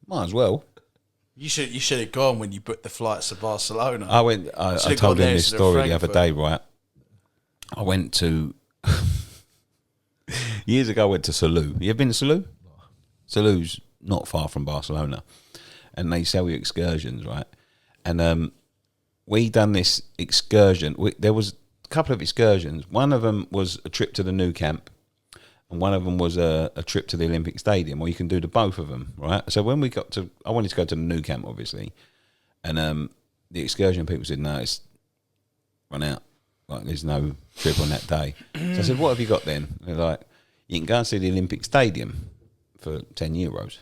Might as well. You should have gone when you booked the flights to Barcelona. I told him this story the other day, right? I went to years ago. I went to Salou. You ever been to Salou? No. Salou's not far from Barcelona, and they sell you excursions, right? And we done this excursion. There was a couple of excursions. One of them was a trip to the Nou Camp, and one of them was a trip to the Olympic Stadium. Or you can do the both of them, right? So when we got to, I wanted to go to the Nou Camp, obviously, and the excursion people said, no, it's run out. Like, there's no trip on that day. So I said, what have you got then? They're like, you can go and see the Olympic Stadium for €10.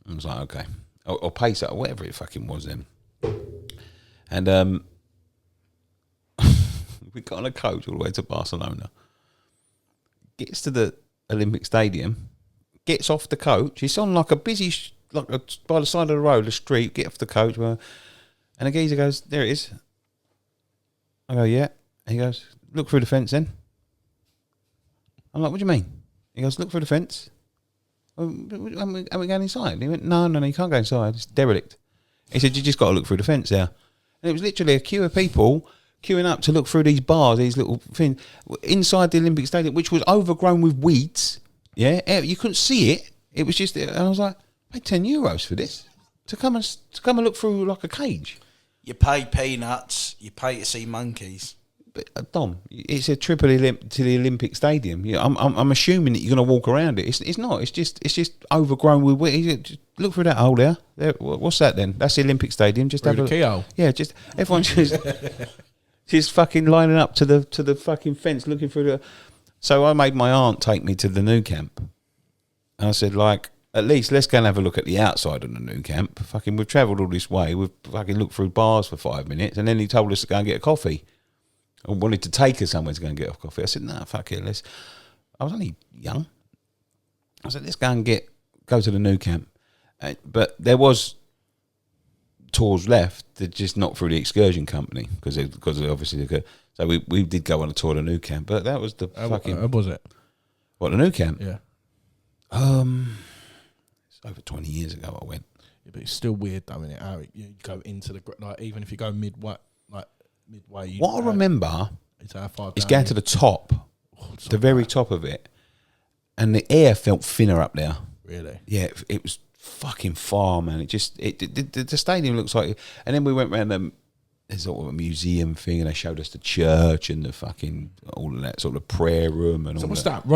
I was like, okay. Or Pace, or whatever it fucking was then. And we got on a coach all the way to Barcelona. Gets to the Olympic Stadium, gets off the coach. It's on like a busy, by the side of the road, the street. Get off the coach. And the geezer goes, there it is. I go, yeah. He goes, look through the fence then. I'm like, what do you mean? He goes, look through the fence. Are we going inside? He went, no, you can't go inside. It's derelict. He said, you just got to look through the fence there. And it was literally a queue of people queuing up to look through these bars, these little things, inside the Olympic Stadium, which was overgrown with weeds. Yeah, you couldn't see it. It was just, and I was like, I paid €10 for this to come and look through like a cage. You pay peanuts. You pay to see monkeys. But Dom, it's a trip to the Olympic Stadium. Yeah, I'm assuming that you're going to walk around it. It's not. It's just overgrown with weeds. Just look through that hole there. What's that then? That's the Olympic Stadium. Just have a keyhole. Yeah, just everyone just fucking lining up to the fucking fence, looking through the. So I made my aunt take me to the Nou Camp, and I said, like, at least let's go and have a look at the outside of the Nou Camp. Fucking, we've travelled all this way. We've fucking looked through bars for 5 minutes, and then he told us to go and get a coffee. I wanted to take her somewhere to go and get a coffee. I said, nah, fuck it. I was only young. I said, let's go and go to the Nou Camp. But there was tours left, they're just not through the excursion company because obviously so we did go on a tour to Nou Camp, but that was the fucking. How was it? What, the Nou Camp? Yeah. It's over 20 years ago I went. Yeah, but it's still weird though, isn't it? How you go into the even if you go midway. What I remember is going to the top, the very top of it, and the air felt thinner up there. Really? Yeah, it was fucking far, man. The stadium looks like, and then we went around there's sort of a museum thing, and they showed us the church and the fucking all of that sort of prayer room and so all. What's that.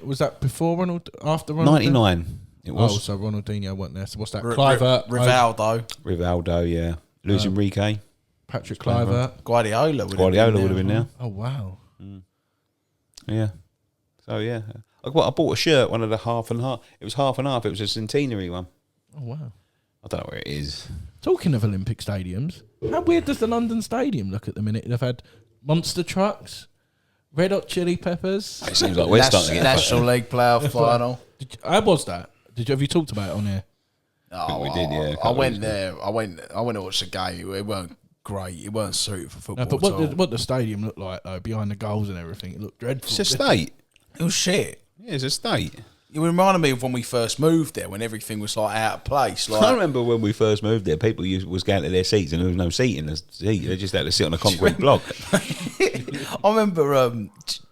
Was that before Ronald? After Ronald? 99. It was. Oh, so Ronaldinho wasn't there. So what's that? Kluivert, Rivaldo, yeah. Luis Enrique. Patrick Kluivert. Guardiola would have been there. Oh, wow. Yeah. So, yeah. I bought a shirt, one of the half and half. It was half and half. It was a centenary one. Oh, wow. I don't know where it is. Talking of Olympic stadiums, how weird does the London Stadium look at the minute? They've had monster trucks, Red Hot Chili Peppers. It seems like we're starting to get National League playoff final. How was that? Have you talked about it on here? Oh, we did, yeah. I went there. I went to watch the game. It weren't great. It weren't suited for football. No, but what the stadium looked like though, behind the goals and everything, it looked dreadful. It's a state. It was shit. Yeah, it's a state. It reminded me of when we first moved there, when everything was like out of place. Like, I remember when we first moved there, people was going to their seats and there was no seat in the seat. They just had to sit on a concrete block. I remember.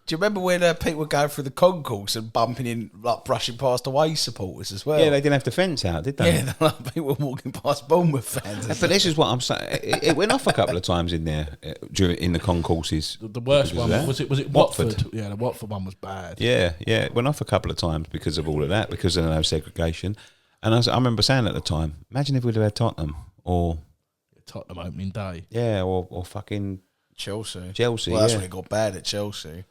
Do you remember when people were going through the concourse and bumping in, like brushing past away supporters as well? Yeah, they didn't have the fence out, did they? Yeah, people were walking past Bournemouth fans. But this is what I'm saying. It went off a couple of times in there in the concourses. The worst one was it Watford? Yeah, the Watford one was bad. Yeah, it went off a couple of times because of all of that, because of no segregation. And I remember saying at the time, imagine if we'd have had Tottenham or Tottenham opening day. Yeah, or fucking Chelsea. Well, that's when it got bad at Chelsea.